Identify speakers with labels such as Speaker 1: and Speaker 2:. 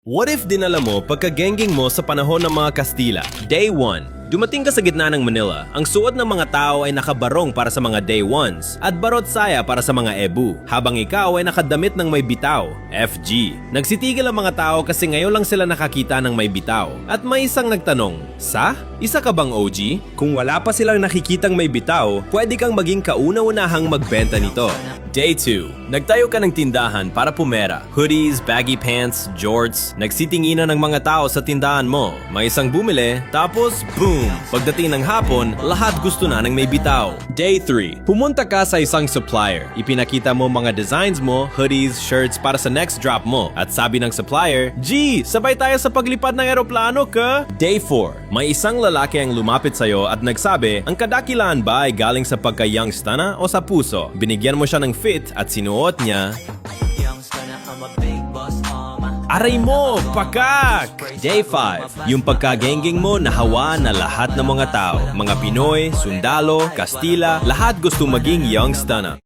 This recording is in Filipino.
Speaker 1: What if dinala mo pagka-genging mo sa panahon ng mga Kastila? Day 1. Dumating ka sa gitna ng Manila. Ang suot ng mga tao ay nakabarong para sa mga day 1s at barot saya para sa mga ebu, habang ikaw ay nakadamit ng may bitaw, FG. Nagsitigil ang mga tao kasi ngayon lang sila nakakita ng may bitaw. At may isang nagtanong, Sa? Isa ka bang OG? Kung wala pa silang nakikitang may bitaw, pwede kang maging kauna-unahang magbenta nito. Day 2. Nagtayo ka ng tindahan para pumera. Hoodies, baggy pants, jorts. Nagsitinginan ng mga tao sa tindahan mo. May isang bumili, tapos boom! Pagdating ng hapon, lahat gusto na ng may bitaw. Day 3. Pumunta ka sa isang supplier. Ipinakita mo mga designs mo, hoodies, shirts para sa next drop mo. At sabi ng supplier, G, sabay tayo sa paglipad ng eroplano ka? Day 4. May isang lalaki ang lumapit sa'yo at nagsabi, ang kadakilaan ba ay galing sa pagka-youngstana o sa puso? Binigyan mo siya ng fit at sinuot niya. Aray mo! Pakak! Day 5. Yung pagkagenging mo nahawa na lahat ng mga tao. Mga Pinoy, sundalo, Kastila, lahat gusto maging youngstana.